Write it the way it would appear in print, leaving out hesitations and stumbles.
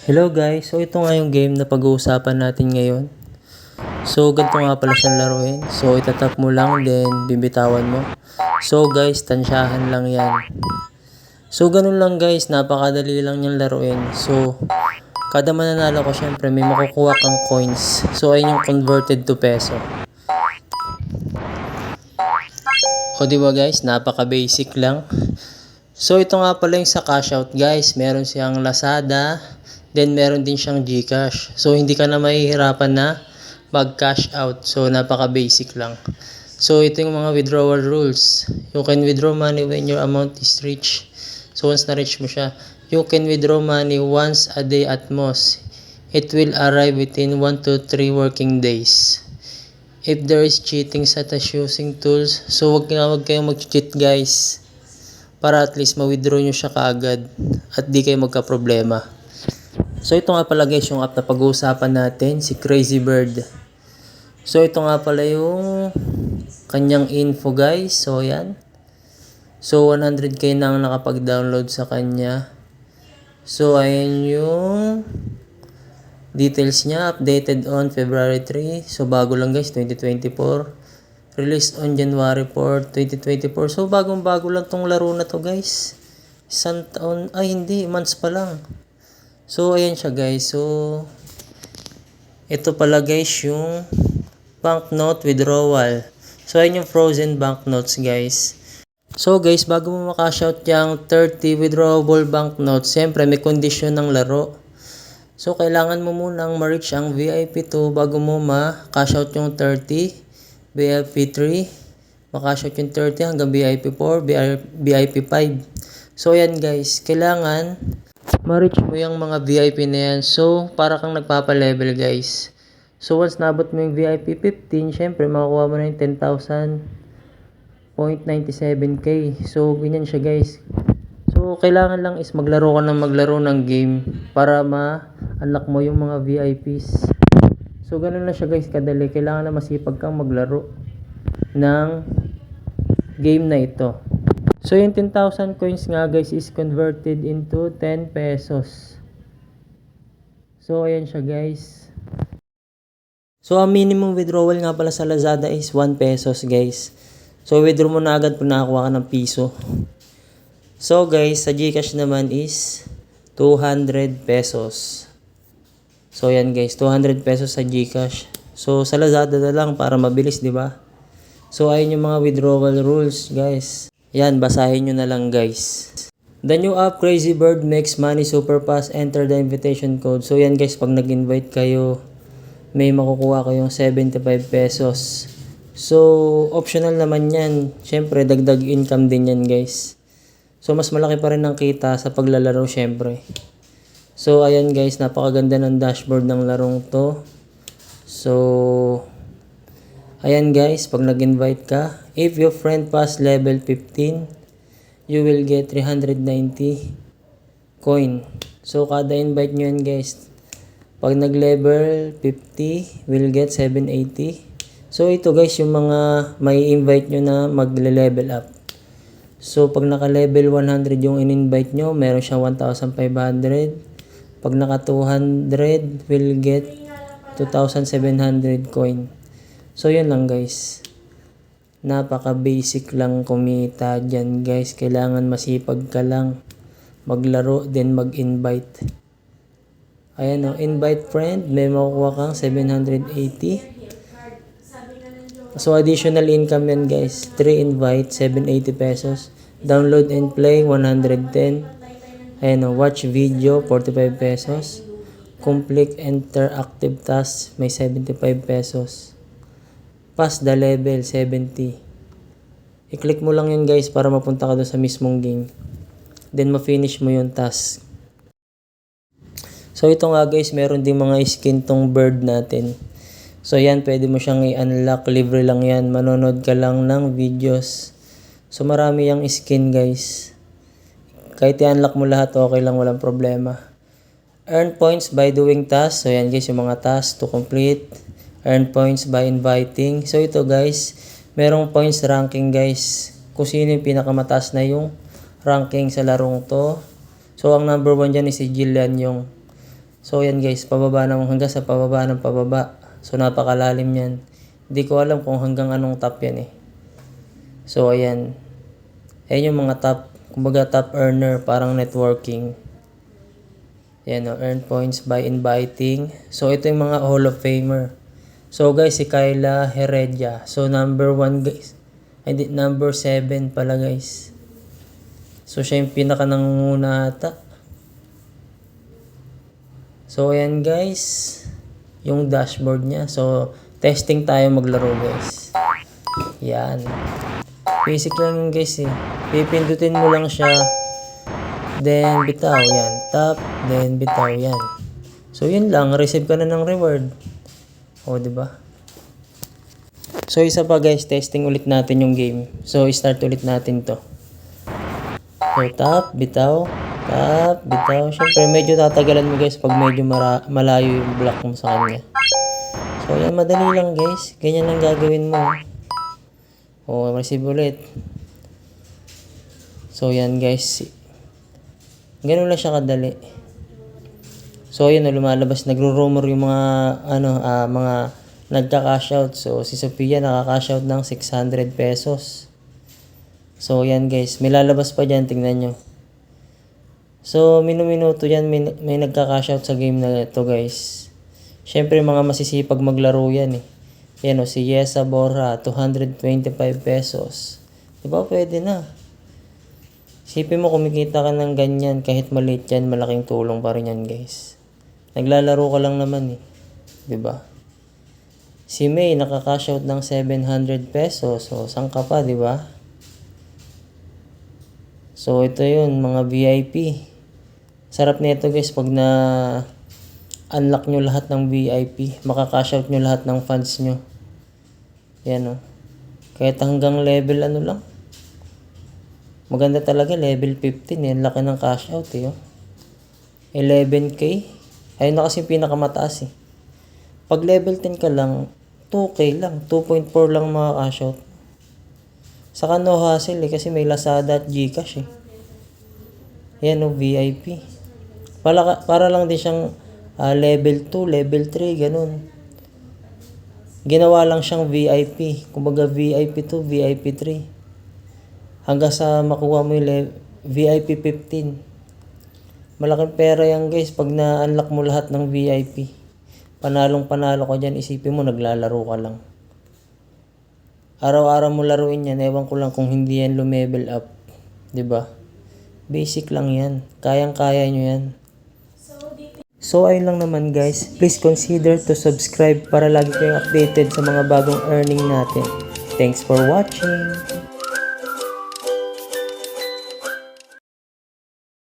Hello guys, so ito nga yung game na pag-uusapan natin ngayon. So ganito nga pala siyang laruin. So itatap mo lang then bibitawan mo. So guys, tansyahan lang yan. So ganun lang guys, napakadali lang niyang laruin. So kada mananalo ko syempre may makukuha kang coins. So ayun yung converted to peso. O diba guys, napaka-basic lang. So ito nga pala yung sa cash out guys, meron siyang Lazada, then meron din siyang GCash. So hindi ka na mahihirapan na mag-cash out. So napaka-basic lang. So ito yung mga withdrawal rules. You can withdraw money when your amount is reached. So once na-reach mo siya, you can withdraw money once a day at most. It will arrive within 1 to 3 working days. If there is cheating such as using tools, so wag kayong mag-cheat guys. Para at least ma-withdraw nyo siya kaagad at di kayo magka-problema. So ito nga pala guys yung app na pag-uusapan natin, si Crazy Bird. So ito nga pala yung kanyang info guys. So yan. So 100k na ang nakapag-download sa kanya. So ayan yung details niya, updated on February 3. So bago lang guys, 2024. Released on January 4, 2024. So bagong-bago lang tong laro na to guys. Isang taon, ay hindi, months pa lang. So ayan siya guys. So ito pala guys yung banknote withdrawal. So ayan yung frozen banknotes guys. So guys, bago mo makashout yung 30 withdrawable banknotes, siyempre may condition ng laro. So kailangan mo munang ma-reach ang VIP 2 bago mo ma-cashout yung 30, VIP 3, ma-cashout yung 30 hanggang VIP 4, VIP 5. So ayan guys, kailangan ma-reach mo yung mga VIP na yan. So para kang nagpapa-level guys. So once nabot mo yung VIP 15, syempre makukuha mo na yung 10,000.97k. So ganyan siya guys. So kailangan lang is maglaro ng game para ma-unlock mo yung mga VIPs. So ganun na siya guys kadali. Kailangan na masipag kang maglaro ng game na ito. So yung 10,000 coins nga guys is converted into 10 pesos. So ayan siya guys. So ang minimum withdrawal nga pala sa Lazada is 1 pesos guys. So withdraw mo na agad pag nakakuha ka ng piso. So guys, sa GCash naman is 200 pesos. So yan guys, 200 pesos sa GCash. So sa Lazada na lang para mabilis, di ba? So ayun yung mga withdrawal rules, guys. Yan, basahin nyo na lang guys. The new app Crazy Bird makes money super fast. Enter the invitation code. So yan guys, pag nag-invite kayo, may makukuha kayong 75 pesos. So optional naman yan. Syempre, dagdag income din yan guys. So mas malaki pa rin ang kita sa paglalaro syempre. So ayan guys, napakaganda ng dashboard ng larong to. So ayan guys, pag nag-invite ka, if your friend pass level 15, you will get 390 coin. So kada invite nyo yan guys, pag nag-level 50, will get 780. So ito guys, yung mga may invite nyo na magle-level up. So pag naka-level 100 yung in-invite nyo, meron siyang 1,500. Pag naka 200, will get 2,700 coin. So yun lang guys. Napaka-basic lang kumita dyan guys. Kailangan masipag ka lang maglaro then mag-invite. Ayan o, invite friend. May makukuha kang 780. So additional income yan guys. 3 invite, 780 pesos. Download and play, 110. Ayan o, watch video, 45 pesos. Complete interactive tasks, may 75 pesos. Pass the level, 70. I-click mo lang yun guys para mapunta ka doon sa mismong game. Then ma-finish mo yung task. So ito nga guys, meron din mga skin tong bird natin. So yan, pwede mo siyang i-unlock. Libre lang yan. Manonood ka lang ng videos. So marami yung skin guys. Kahit i-unlock mo lahat, okay lang, walang problema. Earn points by doing tasks. So yan guys, yung mga tasks to complete. Earn points by inviting. So ito guys, merong points ranking guys. Kung sino yung pinakamataas na yung ranking sa larong to. So ang number 1 dyan is si Jillian yung. So yan guys, pababa naman hanggang sa pababa ng pababa. So napakalalim yan. Hindi ko alam kung hanggang anong top yan eh. So ayan. Ayan yung mga top, kumbaga top earner, parang networking. Ayan o, earn points by inviting. So ito yung mga Hall of Famer. So guys, si Kyla Heredia. So number 1 guys. Hindi, number 7 pala guys. So siya yung pinaka nangunguna ata. So ayan guys, yung dashboard niya. So testing tayo maglaro guys. Yan. Basic lang yun guys eh. Pipindutin mo lang siya. Then bitaw yan. Tap, then bitaw yan. So yun lang, receive ka na ng reward. O di ba? So isa pa guys, testing ulit natin yung game. So start ulit natin to. So tap, bitaw. Tap, bitaw. Siyempre, medyo tatagalan mo guys pag medyo malayo yung block mo sa kanya. So, yan. Madali lang guys. Ganyan lang gagawin mo. O, receive ulit. So, yan guys. Ganun lang siya kadali. So, yun. Lumalabas. Nagro-rumor yung mga, mga nagka-cash out. So, si Sophia nakaka-cash out ng 600 pesos. So, yan guys. May lalabas pa dyan. Tingnan nyo. So, minuto yan, may nagka-cash out sa game na ito guys. Siyempre, mga masisipag maglaro yan eh. Yan o, si Yesa Borja, 225 pesos. Diba, pwede na. Isipin mo, kumikita ka ng ganyan, kahit maliit yan, malaking tulong pa rin yan guys. Naglalaro ka lang naman eh. Diba? Si May, naka-cash out ng 700 pesos. So, saan ka pa, diba? So, ito yun, mga VIP. Sarap nito guys pag na-unlock nyo lahat ng VIP. Maka-cash out nyo lahat ng funds nyo. Yan o. Kahit hanggang level ano lang. Maganda talaga level 15 eh. Laki ng cash out eh. 11k. Ayun na kasi pinakamataas eh. Pag level 10 ka lang, 2k lang. 2.4 lang maka-cash out. Saka no hassle eh. Kasi may Lazada at Gcash eh. Yan o, VIP. Para lang din siyang level 2, level 3, ganun. Ginawa lang siyang VIP. Kumbaga VIP 2, VIP 3. Hanggang sa makuha mo yung VIP 15. Malaking pera yan guys pag na-unlock mo lahat ng VIP. Panalong panalo ka dyan, isipin mo naglalaro ka lang. Araw-araw mo laruin yan, ewan ko lang kung hindi yan lumevel up. 'Di ba? Basic lang yan. Kayang-kaya nyo yan. So, ayun lang naman guys. Please consider to subscribe para lagi kayong updated sa mga bagong earning natin. Thanks for watching!